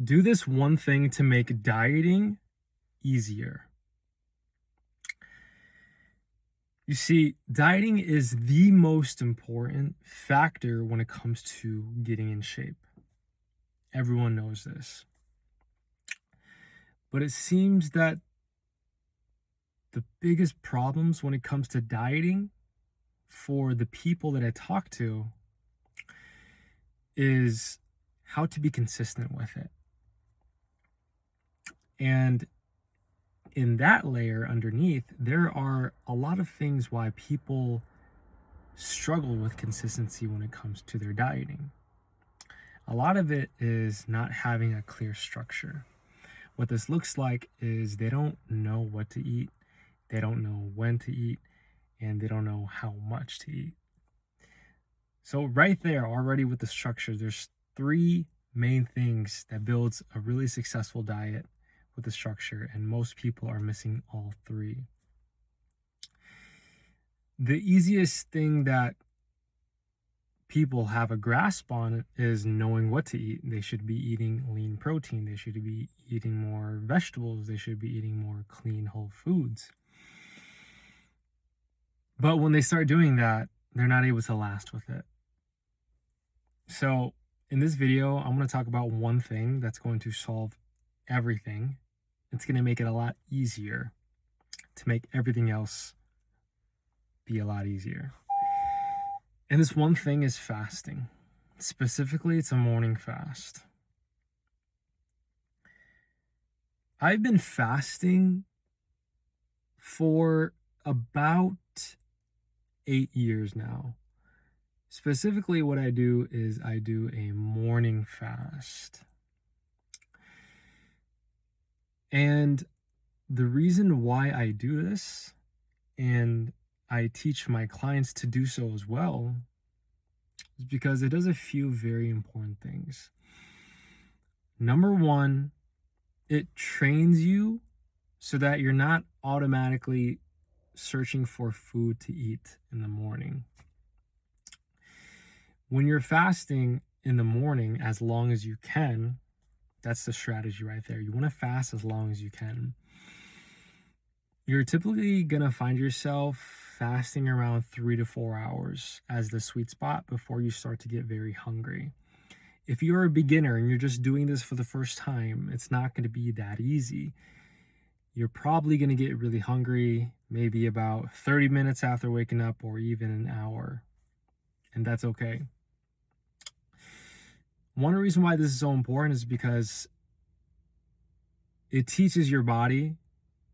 Do this one thing to make dieting easier. You see, dieting is the most important factor when it comes to getting in shape. Everyone knows this. But it seems that the biggest problems when it comes to dieting for the people that I talk to is how to be consistent with it. And in that layer underneath, there are a lot of things why people struggle with consistency when it comes to their dieting. A lot of it is not having a clear structure. What this looks like is they don't know what to eat, they don't know when to eat, and they don't know how much to eat. So right there, already with the structure, there's three main things that builds a really successful diet with the structure, and most people are missing all three. The easiest thing that people have a grasp on is knowing what to eat. They should be eating lean protein, they should be eating more vegetables, they should be eating more clean whole foods. But when they start doing that, they're not able to last with it. So in this video, I'm going to talk about one thing that's going to solve everything. It's going to make it a lot easier to make everything else be a lot easier. And this one thing is fasting. Specifically, it's a morning fast. I've been fasting for about 8 years now. Specifically, what I do is I do a morning fast. And the reason why I do this, and I teach my clients to do so as well, is because it does a few very important things. Number one, it trains you so that you're not automatically searching for food to eat in the morning. When you're fasting in the morning as long as you can, that's the strategy right there. You want to fast as long as you can. You're typically going to find yourself fasting around 3 to 4 hours as the sweet spot before you start to get very hungry. If you're a beginner and you're just doing this for the first time, it's not going to be that easy. You're probably going to get really hungry maybe about 30 minutes after waking up, or even an hour. And that's okay. One reason why this is so important is because it teaches your body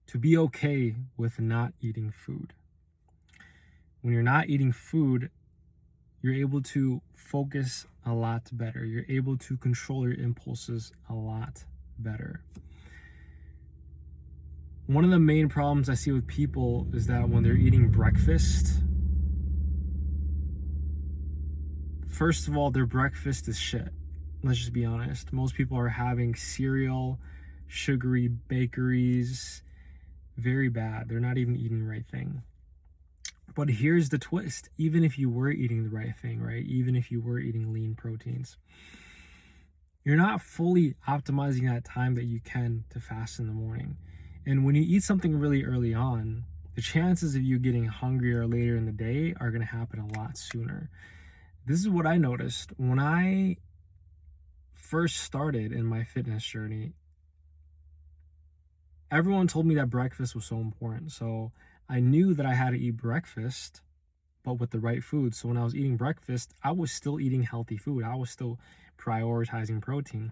to be okay with not eating food. When you're not eating food, you're able to focus a lot better. You're able to control your impulses a lot better. One of the main problems I see with people is that when they're eating breakfast, first of all, their breakfast is shit. Let's just be honest. Most people are having cereal, sugary bakeries, very bad. They're not even eating the right thing. But here's the twist. Even if you were eating the right thing, right? Even if you were eating lean proteins, you're not fully optimizing that time that you can to fast in the morning. And when you eat something really early on, the chances of you getting hungrier later in the day are going to happen a lot sooner. This is what I noticed when I first started in my fitness journey. Everyone told me that breakfast was so important. So I knew that I had to eat breakfast, but with the right food. So when I was eating breakfast, I was still eating healthy food. I was still prioritizing protein.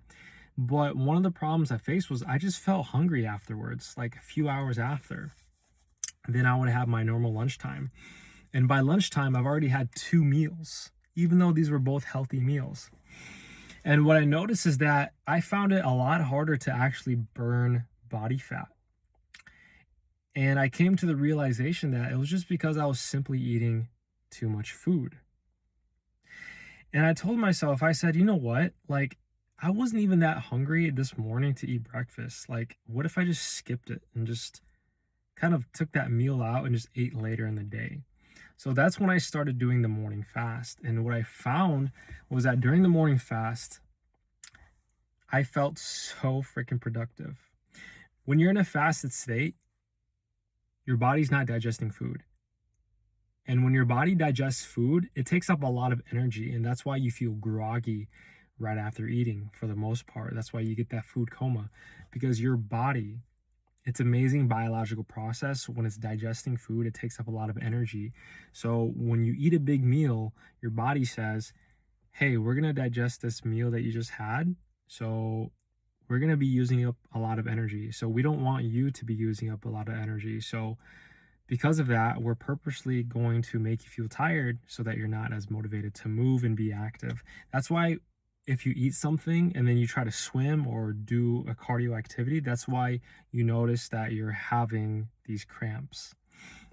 But one of the problems I faced was I just felt hungry afterwards, like a few hours after. Then I would have my normal lunchtime. And by lunchtime, I've already had 2 meals, even though these were both healthy meals. And what I noticed is that I found it a lot harder to actually burn body fat. And I came to the realization that it was just because I was simply eating too much food. And I told myself, I said, you know what? Like, I wasn't even that hungry this morning to eat breakfast. Like, what if I just skipped it and just kind of took that meal out and just ate later in the day? So that's when I started doing the morning fast. And what I found was that during the morning fast, I felt so freaking productive. When you're in a fasted state, your body's not digesting food. And when your body digests food, it takes up a lot of energy. And that's why you feel groggy right after eating for the most part. That's why you get that food coma, because your body, it's amazing biological process. When it's digesting food, it takes up a lot of energy. So when you eat a big meal, your body says, hey, we're going to digest this meal that you just had. So we're going to be using up a lot of energy. So we don't want you to be using up a lot of energy. So because of that, we're purposely going to make you feel tired so that you're not as motivated to move and be active. That's why if you eat something and then you try to swim or do a cardio activity, that's why you notice that you're having these cramps,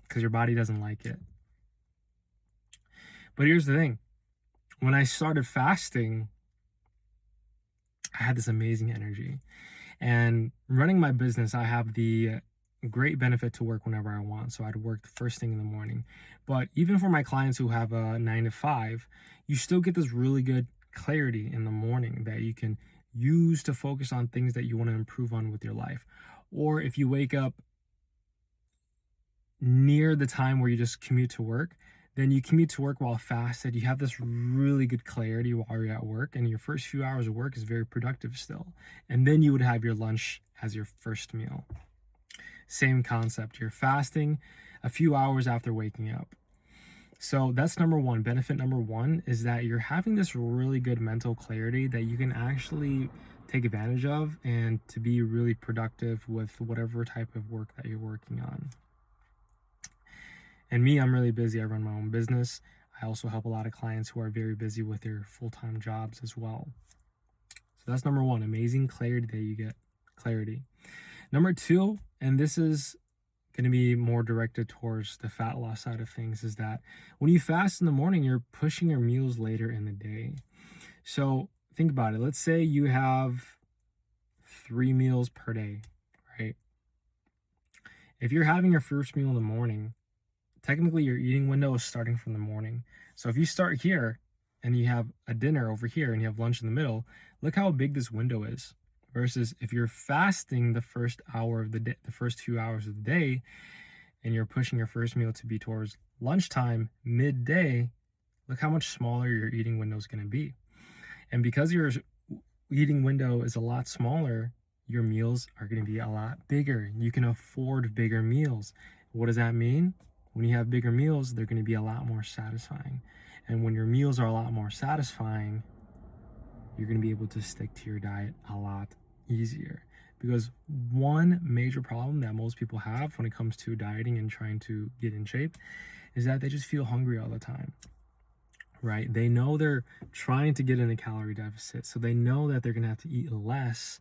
because your body doesn't like it. But here's the thing. When I started fasting, I had this amazing energy. And running my business, I have the great benefit to work whenever I want. So I'd work the first thing in the morning. But even for my clients who have a 9 to 5, you still get this really good clarity in the morning that you can use to focus on things that you want to improve on with your life. Or if you wake up near the time where you just commute to work, then you commute to work while fasted. You have this really good clarity while you're at work, and your first few hours of work is very productive still. And then you would have your lunch as your first meal. Same concept. You're fasting a few hours after waking up. So that's number one. Benefit number one is that you're having this really good mental clarity that you can actually take advantage of and to be really productive with whatever type of work that you're working on. And me, I'm really busy. I run my own business. I also help a lot of clients who are very busy with their full-time jobs as well. So that's number one, amazing clarity that you get. Clarity. Number two, and this is going to be more directed towards the fat loss side of things, is that when you fast in the morning, you're pushing your meals later in the day. So think about it. Let's say you have 3 meals per day, right? If you're having your first meal in the morning, technically your eating window is starting from the morning. So if you start here and you have a dinner over here and you have lunch in the middle, look how big this window is. Versus if you're fasting the first hour of the day, the first few hours of the day, and you're pushing your first meal to be towards lunchtime, midday, look how much smaller your eating window is going to be. And because your eating window is a lot smaller, your meals are going to be a lot bigger. You can afford bigger meals. What does that mean? When you have bigger meals, they're going to be a lot more satisfying. And when your meals are a lot more satisfying, you're going to be able to stick to your diet a lot easier. Because one major problem that most people have when it comes to dieting and trying to get in shape is that they just feel hungry all the time, right? They know they're trying to get in a calorie deficit, so they know that they're going to have to eat less.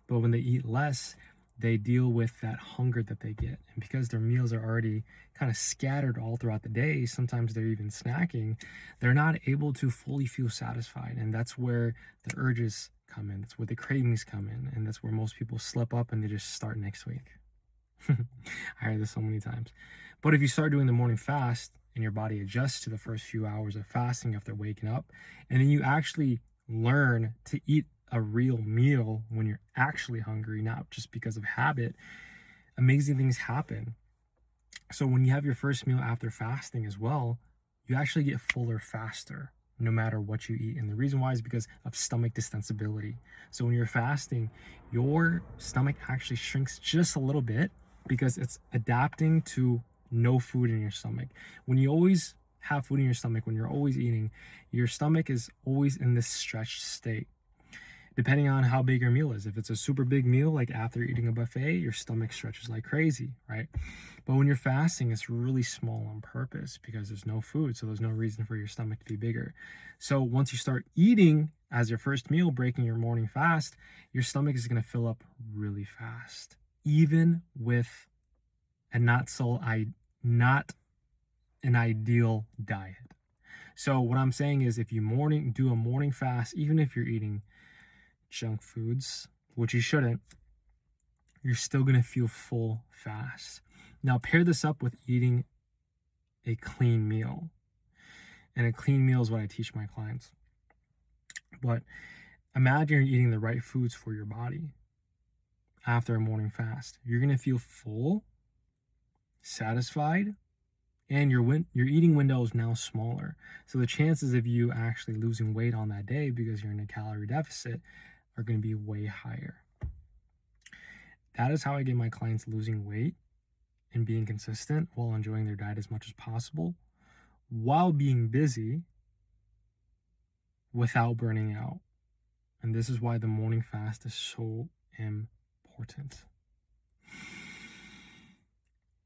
But when they eat less, they deal with that hunger that they get. And because their meals are already kind of scattered all throughout the day, sometimes they're even snacking, they're not able to fully feel satisfied. And that's where the urges come in. That's where the cravings come in. And that's where most people slip up and they just start next week. I heard this so many times. But if you start doing the morning fast and your body adjusts to the first few hours of fasting after waking up, and then you actually learn to eat a real meal when you're actually hungry, not just because of habit, amazing things happen. So when you have your first meal after fasting as well, you actually get fuller faster no matter what you eat. And the reason why is because of stomach distensibility. So when you're fasting, your stomach actually shrinks just a little bit because it's adapting to no food in your stomach. When you always have food in your stomach, when you're always eating, your stomach is always in this stretched state. Depending on how big your meal is. If it's a super big meal, like after eating a buffet, your stomach stretches like crazy, right? But when you're fasting, it's really small on purpose because there's no food. So there's no reason for your stomach to be bigger. So once you start eating as your first meal, breaking your morning fast, your stomach is going to fill up really fast, even with a not an ideal diet. So what I'm saying is if you do a morning fast, even if you're eating junk foods, which you shouldn't, you're still going to feel full fast. Now pair this up with eating a clean meal. And a clean meal is what I teach my clients. But Imagine you're eating the right foods for your body after a morning fast. You're going to feel full, satisfied, and your eating window is now smaller. So the chances of you actually losing weight on that day because you're in a calorie deficit are going to be way higher. That is how I get my clients losing weight and being consistent while enjoying their diet as much as possible, while being busy without burning out. And this is why the morning fast is so important.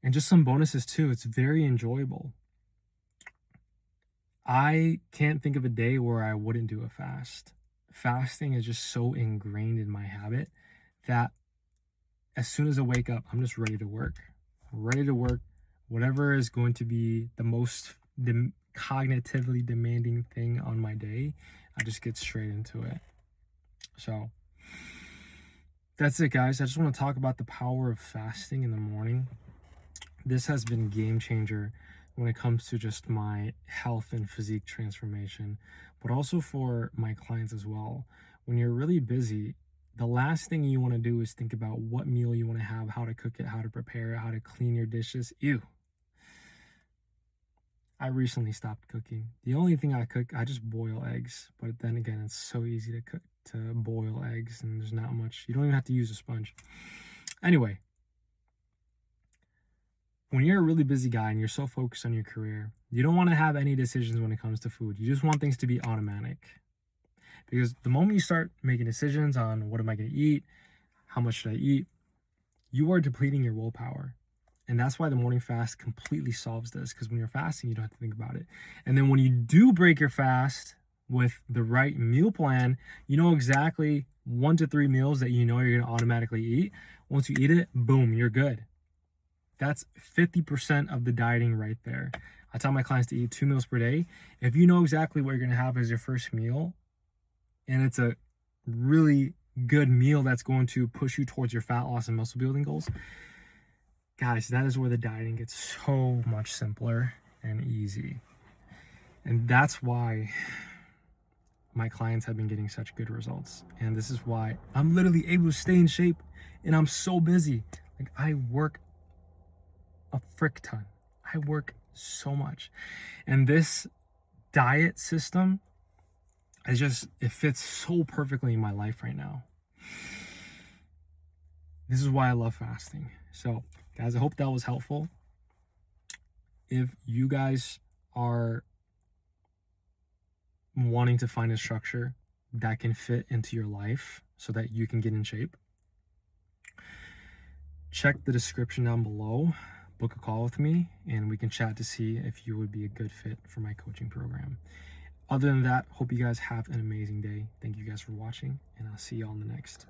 And just some bonuses too. It's very enjoyable. I can't think of a day where I wouldn't do a fast. Fasting is just so ingrained in my habit that as soon as I wake up, I'm just ready to work. Ready to work. Whatever is going to be the most cognitively demanding thing on my day, I just get straight into it. So that's it, guys. I just want to talk about the power of fasting in the morning. This has been a game changer when it comes to just my health and physique transformation, but also for my clients as well. When you're really busy, the last thing you want to do is think about what meal you want to have, how to cook it, how to prepare it, how to clean your dishes. Ew. I recently stopped cooking. The only thing I cook, I just boil eggs. But then again, it's so easy to cook, to boil eggs, and there's not much. You don't even have to use a sponge. Anyway, when you're a really busy guy and you're so focused on your career, you don't want to have any decisions when it comes to food. You just want things to be automatic. Because the moment you start making decisions on what am I going to eat, how much should I eat, you are depleting your willpower. And that's why the morning fast completely solves this, because when you're fasting, you don't have to think about it. And then when you do break your fast with the right meal plan, you know exactly 1 to 3 meals that you know you're going to automatically eat. Once you eat it, boom, you're good. That's 50% of the dieting right there. I tell my clients to eat 2 meals per day. If you know exactly what you're going to have as your first meal, and it's a really good meal that's going to push you towards your fat loss and muscle building goals, guys, that is where the dieting gets so much simpler and easy. And that's why my clients have been getting such good results. And this is why I'm literally able to stay in shape, and I'm so busy. Like, I work a frick ton. I work so much. And this diet system is just, it fits so perfectly in my life right now. This is why I love fasting. So, guys, I hope that was helpful. If you guys are wanting to find a structure that can fit into your life so that you can get in shape, check the description down below, book a call with me, and we can chat to see if you would be a good fit for my coaching program. Other than that, hope you guys have an amazing day. Thank you guys for watching, and I'll see you all in the next.